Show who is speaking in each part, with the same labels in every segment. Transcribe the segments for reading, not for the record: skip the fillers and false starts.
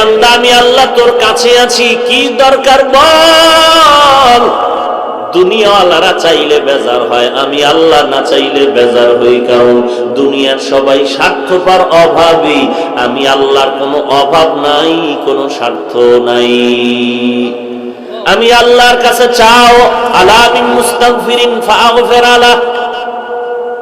Speaker 1: বান্দা আমি আল্লাহ তোর কাছে আছি, কি দরকার বল। দুনিয়াওয়ালারা চাইলে বেজার হয়, আমি আল্লাহ না চাইলে বেজার হই, কারণ দুনিয়ার সবাই স্বার্থপর, অভাবী। আমি আল্লাহর কোনো অভাব নাই, কোনো স্বার্থ নাই। আমি আল্লাহর কাছে চাও, আলা মিন মুস্তাগফিরিন ফাগফির আলাহ,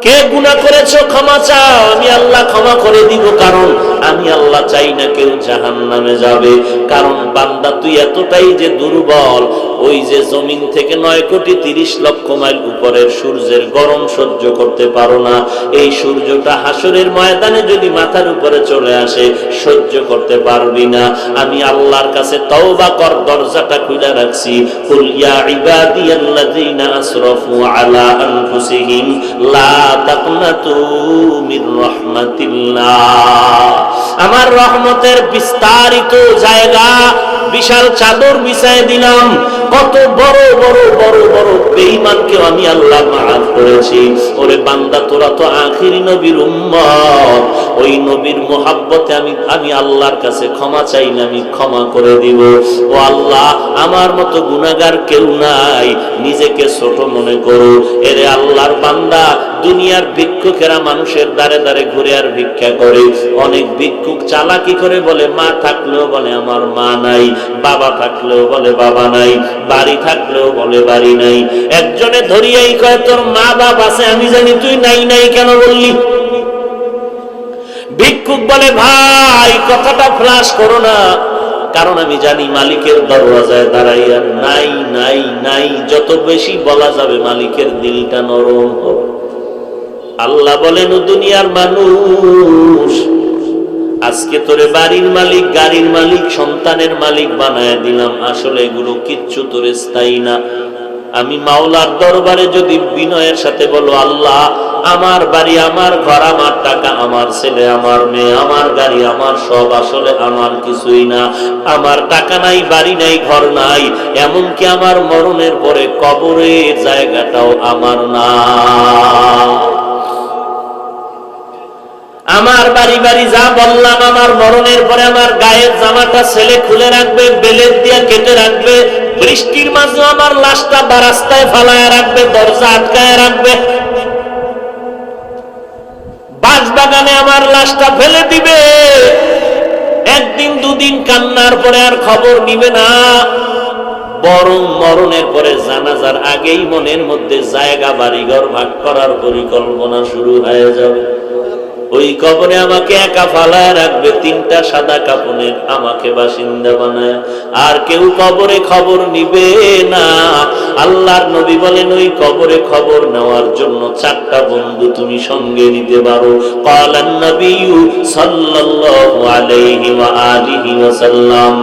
Speaker 1: কে গুনাহ করেছো ক্ষমা চাও, আমি আল্লাহ ক্ষমা করে দিব। কারণ আমি আল্লাহ চাই না কেউ জাহান্নামে যাবে। কারণ বান্দা তুই এতটাই যে দুর্বল, ওই যে জমিন থেকে 9,30,00,000 মাইল উপরের সূর্যের গরম সহ্য করতে পারো না। এই সূর্যটা হাসরের ময়দানে যদি মাথার উপরে চলে আসে, সহ্য করতে পারবি না। আমি আল্লাহর কাছে তওবা কর, দরজাটা খুলে রাখছি। কুল ইয়া ইবাদিয়াল্লাযীনা আসরাফু আলা আনফুসিহিম লা তাকনাতু মির রাহমাতিল্লাহ। আমার রহমতের বিস্তারিত জায়গা, বিশাল চাদর বিছায় দিলাম। কত বড় বড় বড় বড় বেঈমানকে আমি আল্লাহ মাফ করেছি। ওরে বান্দা, তোরা তো আখিরি নবীর উম্মত, ওই নবীর মোহাব্বতে আমি আল্লাহর কাছে ক্ষমা চাই না, আমি ক্ষমা করে দিব। ও আল্লাহ, আমার মতো গুনাহগার কেউ নাই, নিজেকে ছোট মনে করো। এরে আল্লাহর বান্দা, দুনিয়ার ভিক্ষুকেরা মানুষের দ্বারে দ্বারে ঘুরে আর ভিক্ষা করে। অনেক ভিক্ষুক চালাকি করে, বলে মা থাকলেও বলে আমার মা নাই, বাবা থাকলেও বলে বাবা নাই, বাড়ি থাকলেও বলে বাড়ি নাই। একজনে ধরিয়াই কয়, তোর মা বাপ আছে, আমি জানি, তুই নাই নাই কেন বললি? ভিক্ষুক বলে, ভাই কথাটা ফ্লাশ করো না, কারণ আমি জানি মালিকের দরওয়াজায় দাঁড়াইয়া নাই নাই নাই যত বেশি বলা যাবে, মালিকের দিলটা নরম হবে। আল্লাহ বলেন, ও দুনিয়ার মানুষ, আজকে তোরে বাড়ির মালিক, গাড়ির মালিক, সন্তানের মালিক বানায় দিলাম। আসলে এগুলো কিচ্ছু তোরে স্থায়ী না। আমি মাওলার দরবারে যদি বিনয়ের সাথে বলো, আল্লাহ আমার বাড়ি, আমার ঘর, আমার টাকা, আমার ছেলে, আমার মেয়ে, আমার গাড়ি, আমার সব আসলে আমার কিছুই না। আমার টাকা নাই, বাড়ি নাই, ঘর নাই, এমনকি আমার মরণের পরে কবরের জায়গাটাও আমার না। আমার বাড়ি বাড়ি যা বললাম, আমার মরণের পরে আমার গায়ের জামাটা ছেলে খুলে রাখবে, বেলেট দিয়ে কেটে রাখবে, বৃষ্টির মাঝে আমার লাশটা রাস্তায় ফালায় রাখবে, দরজা আটকায় রাখবে, বাগানে আমার লাশটা ফেলে দিবে। একদিন দুদিন কান্নার পরে আর খবর নিবে না, বরং মরণের পরে জানাজার আগেই মনের মধ্যে জায়গা বাড়িঘর ভাগ করার পরিকল্পনা শুরু হয়ে যাবে। ওই কবরে আমাকে একা ফালায় রাখবে, 3টা সাদা কাফনের আমাকে বাসিন্দা বানায়, আর কেউ কবরে খবর নিবে না। আল্লাহর নবী বলেন, ওই কবরে খবর নেওয়ার জন্য 4টা বন্ধু তুমি সঙ্গে নিতে পারো। ক্বালান নবিয়্যু সাল্লাল্লাহু আলাইহি ওয়া আলিহি ওয়াসাল্লাম,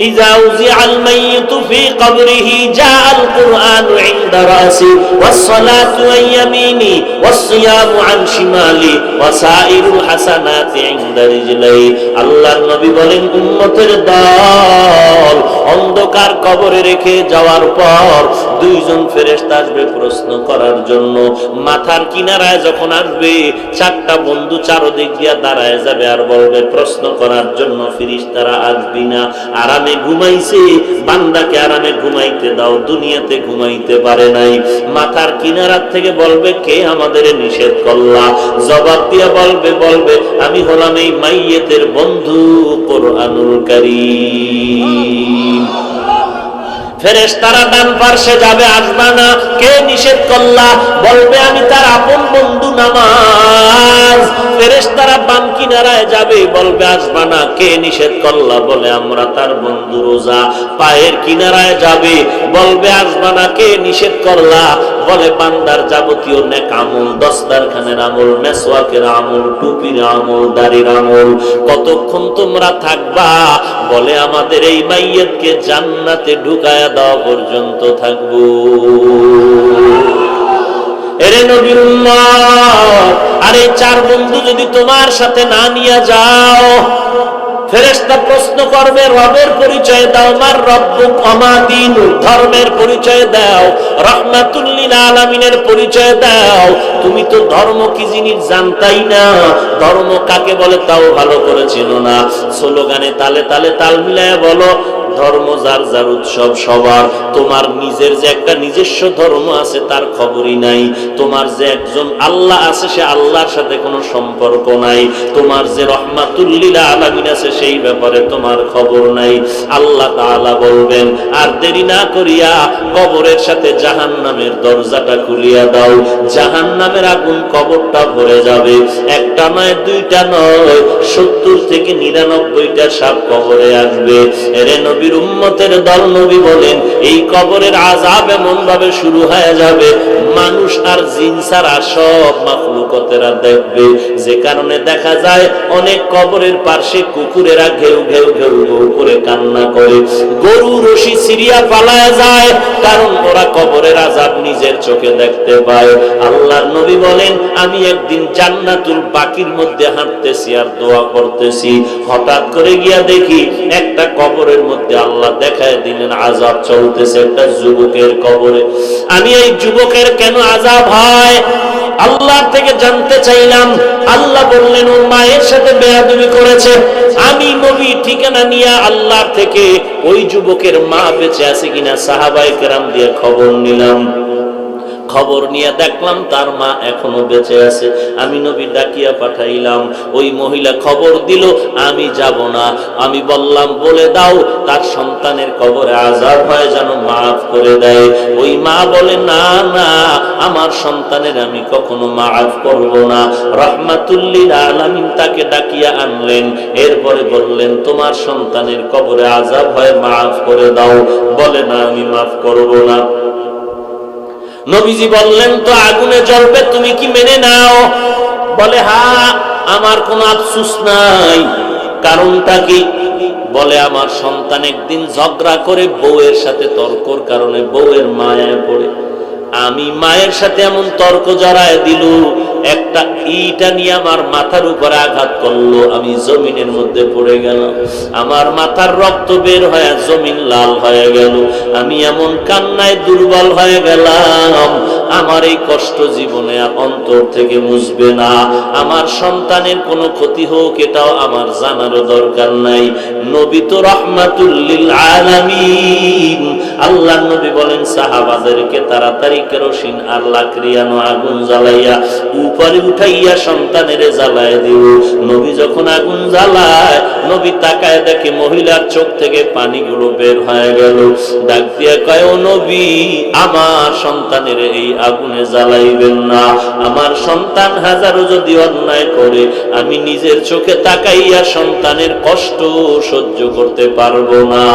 Speaker 1: إذا وزع الميت في قبره جاء القرآن عند رأسي والصلاة عن يميني والصيام عن شمالي وسائر الحسنات عند رجلي। আল্লাহর নবী বলেন, উম্মতের দল অন্ধকার কবরে রেখে যাওয়ার পর 2জন ফেরেশতা আসবে প্রশ্ন করার জন্য। মাথার কিনারায় যখন আসবে, 4টা বন্ধু চারদিক দিয়ে দাঁড়ায় যাবে আর বলবে, প্রশ্ন করার জন্য ফেরেশতারা আসবি না, আরামে ঘুমাইছে, বান্দাকে আরামে ঘুমাইতে দাও, দুনিয়াতে ঘুমাইতে পারে নাই। মাথার কিনারার থেকে বলবে, কে আমাদের নিষেধ করলা? জবাব দিয়া বলবে আমি হলাম এই মাইয়েতের বন্ধু কোরআনুল কারীম। ফেরেশতারা ডান পার্শ্বে যাবে, আসবা না, কে নিষেধ করলা? বলবে আমি তার আপন বন্ধু নামাজ। ফেরেশতারা বাম কিনারায় যাবে, বলবে আসবা না, কে নিষেধ করলা? বলে আমরা তার বন্ধু রোজা। পায়ের কিনারায় যাবে, বলবে আসবা না, কে নিষেধ করলা? বলে বান্দার যাবতীয় নেক আমল, দস্তারখানের আমল, মেসওয়াকের আমল, টুপির আমল, দাড়ির আমল। কতক্ষণ তোমরা থাকবা? বলে আমাদের এই মাইয়াতকে জান্নাতে ঢুকায়া দেওয়া পর্যন্ত থাকবো। এরে নবীর উম্মত, আর এই 4 বন্ধু যদি তোমার সাথে না নিয়ে যাও, ফেরেশতা প্রশ্ন করবে, রবের পরিচয় দাও, মার রব্বুক ওমা দীনুক, ধর্মের পরিচয় দাও, রাহমাতুল লিল আলামিনের পরিচয় দাও। তুমি তো ধর্ম কি জিনিস জানতাই না, ধর্ম কাকে বলে তাও ভালো করে চেনো না। স্লোগানে তালে তালে তাল মিলায় বলো, ধর্ম যার যার উৎসব সবার। তোমার নিজের যে একটা নিজস্ব ধর্ম আছে তার খবরই নাই। তোমার যে একজন আল্লাহ আছে সে আল্লাহর সাথে কোনো সম্পর্ক নাই। তোমার যে রহমাতুল লিল আলামিন আছে সেই ব্যাপারে তোমার খবর নাই। আল্লাহ তাআলা বলবেন, আর দেরি না করিয়া কবরের সাথে জাহান্নামের দরজাটা খুলিয়া দাও। জাহান্নামের আগুন কবরটা ভরে যাবে। একটা নয়, দুইটা নয়, 70 থেকে 99টা সাপ কবরে আসবে। এরে নবীর উম্মতের দল, নবী বলেন এই কবরের আযাব এমন ভাবে শুরু হয়ে যাবে, মানুষ আর জিন ছাড়া সব মাখলুকাতেরা দেখবে। যে কারণে দেখা যায় অনেক কবরের পাশে কুকুরেরা ঘেউ ঘেউ ঘেউ ঘেউ করে কান্না করে, গরু রশি সিরিয়া পালায় যায়, কারণ ওরা কবরের আযাব নিজের চোখে দেখতে পায়। আল্লাহর নবী বলেন, আমি একদিন জান্নাতুল বাকির মধ্যে হাঁটতেছি আর দোয়া করতেছি, হঠাৎ করে গিয়া দেখি একটা কবরের মধ্যে আল্লাহ দেখায় দিলেন আযাব চলতেছে একটা যুবকের কবরে। আমি এই যুবকের কেন আযাব হয় আল্লাহ থেকে জানতে চাইলাম। আল্লাহ বললেন, ও মায়ের সাথে বেয়াদবি করেছে। আমি নবী ঠিকানা নিয়ে আল্লাহর থেকে ওই যুবকের মা বেঁচে আছে কিনা সাহাবায়ে কেরাম দিয়ে খবর নিলাম। খবর নিয়ে দেখলাম তার মা এখনো বেঁচে আছে। আমি নবী ডাকিয়া পাঠাইলাম, ওই মহিলা খবর দিল, আমি যাব না। আমি বললাম, বলে দাও তার সন্তানের কবরে আযাব হয় যেন মাফ করে দেয়। ওই মা বলে, না না, আমার সন্তানের আমি কখনো মাফ করব না। রাহমাতুল লিল আলামিন তাকে ডাকিয়া আনলেন, এরপরে বললেন, তোমার সন্তানের কবরে আযাব হয়, মাফ করে দাও। বলে, না, আমি মাফ করব না। নবীজি বললেন, তো আগুনে জ্বলবে, তুমি কি মেনে নাও? বলে, হ্যাঁ, আমার কোনো আফসোস নাই। কারণটা কি? বলে, আমার সন্তান একদিন ঝগড়া করে বউয়ের সাথে তর্কর কারণে বউয়ের মায়ায় পড়ে আমি মায়ের সাথে এমন তর্ক জড়ায় দিল, একটা ইটা নিয়ে আমার মাথার উপরে আঘাত করলো, আমি জমিনের মধ্যে পড়ে গেলাম। আমার মাথার রক্ত বের হয়ে জমিন লাল হয়ে গেল। আমি এমন কান্নায় দুর্বল হয়ে গেলাম, আমার এই কষ্ট জীবনে অন্তর থেকে মুছবে না। আমার সন্তানের কোনো ক্ষতি হোক এটাও আমার জানারও দরকার নাই। নবী তো রাহমাতুল লিল আলামিন। আল্লাহর নবী বলেন সাহাবাদেরকে তাড়াতাড়ি কেরোসিন আর লাকড়িয়ানো আগুন জ্বালাইয়া উপরে উঠাইয়া সন্তানের জ্বালায় দিও। নবী যখন আগুন জ্বালায়, নবী তাকায় দেখে মহিলার চোখ থেকে পানিগুলো বের হয়ে গেল। ডাক দিয়ে কয়, ও নবী, আমার সন্তানের এই আগুনে জ্বালাইবেন না। আমার সন্তান হাজারো যদি অন্যায় করে, আমি নিজের চোখে তাকাইয়া সন্তানের কষ্ট সহ্য করতে পারবো না।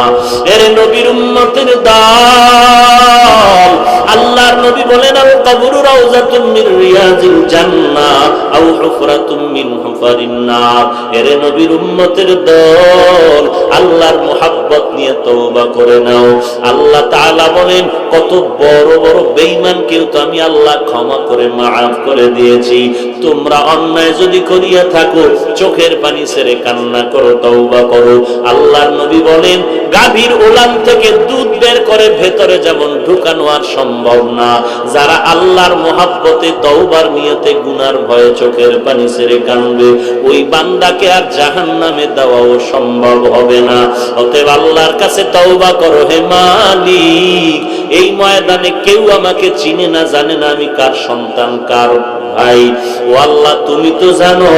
Speaker 1: এর নবীর উম্মতের দল, আল্লাহর নবী বলেন, আল কবরু রাউযাতুম মির রিয়াজিল জান্নাহ আও হুফরাতুম মিন হুফারিন নার। এর নবীর উম্মতের দল, আল্লাহর মুহাব্বত নিয়ে তওবা করে নাও। আল্লাহ তাআলা বলেন, কত বড় বড় বেঈমানকেও তো আমি আল্লাহ ক্ষমা করে মাফ করে দিয়েছি। তোমরা অন্যায় যদি করিয়া থাকো, চোখের পানি ছেড়ে কান্না করো, তওবা করো। আল্লাহর নবী বলেন, গাভীর ওলান থেকে দুধ বের করে ভেতরে যেমন ঢুকানো আর সম্ভব না, যারা আল্লাহর মুহাব্বতে তওবার নিয়তে গুনার ভয়ে চোখের পানি ছেড়ে কাঁদবে, ওই বান্দাকে আর জাহান্নামে দেওয়াও সম্ভব হবে না। অতএব আল্লাহর কাছে তওবা করো, হে মালিক, এই ময়দানে কেউ আমাকে চিনে না, জানে না আমি কার সন্তান, কার ভাই। ও আল্লাহ, তুমি তো জানো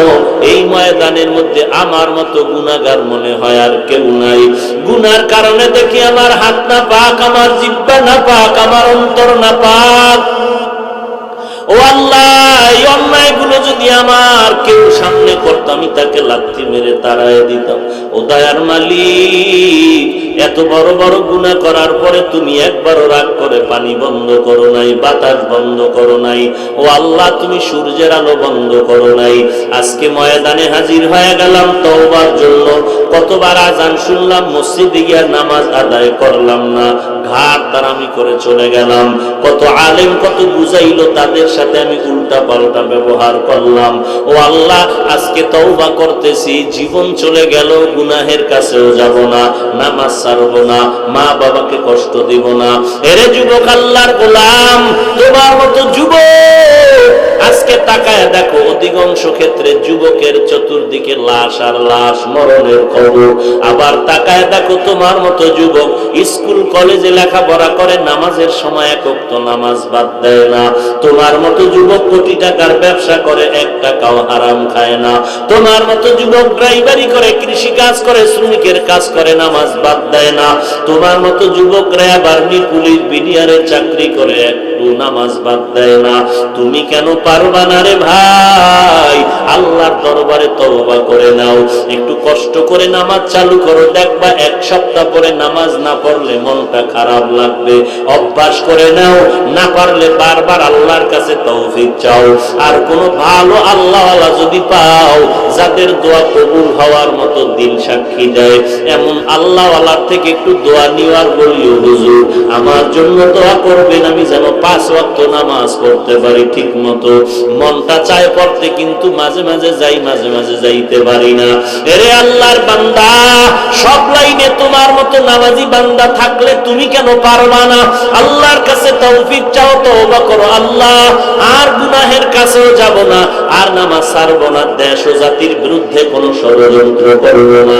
Speaker 1: এই ময়দানের মধ্যে আমার মতো গুনাহগার মনে হয় আর কেউ নাই। গুনার কারণে দেখি আমার হাত না পাক, আমার জিহ্বা না পাক, আমার অন্তর না পাক। ও আল্লাহ, এই অন্যায়গুলো যদি আমার কেউ সামনে করতো, আমি তাকে লাথি মেরে তাড়ায় দিতাম। ও দয়ার মালিক, এত বড় বড় গুনাহ করার পরে তুমি একবারও রাগ করে পানি বন্ধ করো নাই, বাতাস বন্ধ করো নাই, ও আল্লাহ তুমি সূর্যের আলো বন্ধ করো নাই। আজকে ময়দানে হাজির হয়ে গেলাম তওবার জন্য। কতবার আজান শুনলাম, মসজিদে গিয়ে নামাজ আদায় করলাম না, ঘাট তারামি করে চলে গেলাম। কত আলেম কত বুঝাইলো, তাদের সাথে আমি উল্টা পাল্টা ব্যবহার করলাম। ও আল্লাহ আজকে তওবা করতেছি, জীবন চলে গেল, গুনাহের কাছেও যাব না, নামাজ ছাড়বো না, মা বাবাকে কষ্ট দিব না। এরে যুবক আল্লাহর গোলাম, তোমার মতো যুবক আজকে তাকায় দেখো, অধিকাংশ ক্ষেত্রে যুবকের চতুর্দিকে লাশ আর লাশ, মরণের খবর। আবার তাকায় দেখো তোমার মতো যুবক স্কুল কলেজে লেখাপড়া করে, নামাজের সময় এক ওয়াক্ত নামাজ বাদ দেয় না। তোমার মতো যুবক কোটি টাকার ব্যবসা করে, এক টাকাও হারাম খায় না। তোমার মতো যুবক ড্রাইভারি করে, কৃষি কাজ করে, শ্রমিকের কাজ করে, নামাজ বাদ দেয় না। তোমার মতো যুবকরা আবার পুলিশ বিডিআরের চাকরি করে, একটু নামাজ বাদ দেয় না। তুমি কেন পারবা না রে ভাই? আল্লাহর দরবারে তওবা করে নাও, একটু কষ্ট করে নামাজ চালু করো, দেখবা এক সপ্তাহ পরে নামাজ না পড়লে মনটা খারাপ লাগবে। অভ্যাস করে নাও, না পারলে বারবার আল্লাহর কাছে তৌফিক চাও। আর কোন ভালো আল্লাহওয়ালা যদি পাও, যাদের দোয়া কবুল হওয়ার মতো দিল সাক্ষী দেয়, এমন আল্লাহওয়ালার থেকে একটু দোয়া নিওয়ার বলিও, হুজুর আমার জন্য দোয়া করবেন, আমি যেন 5 ওয়াক্ত নামাজ পড়তে পারি ঠিক মতো। মনটা চায় পড়তে, কিন্তু মাঝে মাঝে যাই, মাঝে মাঝে যাইতে পারি না। এরে আল্লাহর বান্দা, সব লাইনে তোমার মতো নামাজি বান্দা থাকলে তুমি কেন পারবা না? আল্লাহর কাছে তৌফিক চাও, তওবা করো, আল্লাহ আর গুনাহের কাছেও যাব না, আর নামাজ ছাড়বো না, দেশ ও জাতির বিরুদ্ধে কোনো ষড়যন্ত্র করব না,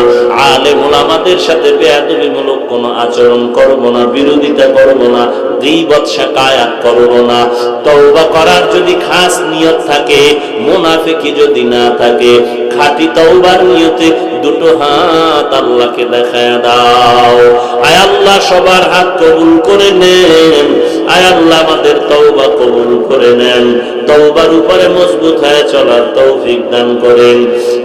Speaker 1: আলেম ওলামাদের সাথে বেয়াদবিমূলক কোনো আচরণ করব না, বিরোধিতা করব না, গীবত শাকায়াত করব না। তওবা করার যদি খাস নিয়ত থাকে, মুনাফিকি যদি না থাকে, খাঁটি তওবার নিয়তে দুটো হাত আল্লাহকে দেখায় দাও। আয় আল্লাহ সবার হাত কবুল করে নেন, আয় আল্লাহ আমাদের তওবা কবুল করে নেন, তওবার উপরে মজবুত হয়ে চলার তৌফিক দান করেন।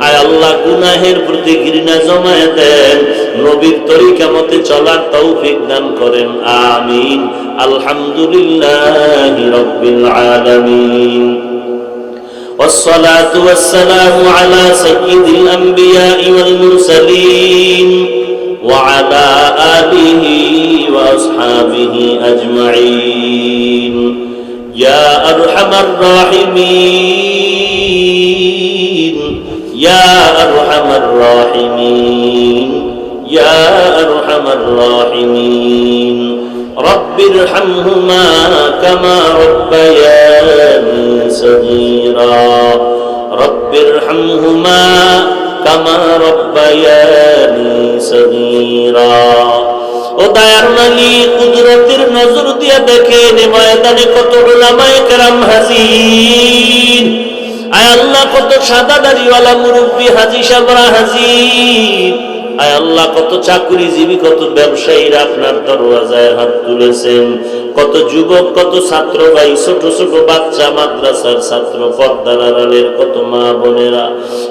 Speaker 1: আয় আল্লাহ গুনাহের প্রতি ঘৃণা জমায়ে দেন, নবীর তরিকা মতে চলার তৌফিক দান করেন। আমিন। আলহামদুলিল্লাহি রাব্বিল আলামিন। والصلاة والسلام على سيد الأنبياء والمرسلين وعلى آله وأصحابه أجمعين يا أرحم الراحمين يا أرحم الراحمين يا أرحم الراحمين رب ارحمهما كما ربياني صغيرا رب ارحمهما كما ربياني صغيرا। ও দয়ার মালিক, কুদরতের নজর দিয়ে দেখেন ময়দানে কত উলামায়ে কেরাম হাজির। আয় আল্লাহ কত সাদা দাড়িওয়ালা মুরব্বী হাজী সাহেবরা হাজির। আয় আল্লাহ কত চাকরিজীবী, কত ব্যবসায়ীরা আপনার দরওয়াজায় হাত তুলেছেন। কত যুবক, কত ছাত্র ভাই, ছোট ছোট বাচ্চা, মাদ্রাসার ছাত্র, পর্দার আড়ালের কত মা বোনেরা।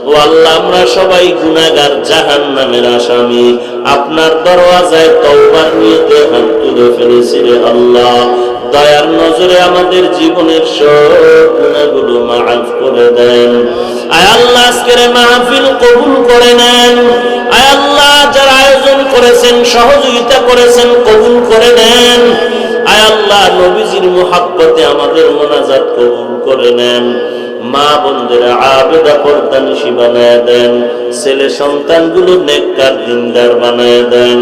Speaker 1: ও আল্লাহ আমরা সবাই গুনাহগার, জাহান্নামের আসামি। আপনার দরওয়াজায় তওবার নিয়তে হাত তুলে ফেলেছি রে আল্লাহ। দয়ার নজরে আমাদের জীবনের সব গুনাহগুলো মাফ করে দেন। আয় আল্লাহ আজকের মাহফিল কবুল করে নেন। আয় আল্লাহ যারা আয়োজন করেছেন, সহযোগিতা করেছেন, কবুল করে নেন। আয় আল্লাহ নবীজির মুহাব্বতে আমাদের মোনাজাত কবুল করে নেন। মা বোনদেরা আবেদা পর্দানিশী বানায় দেন, ছেলে সন্তানগুলো নেককার দিনদার বানায় দেন।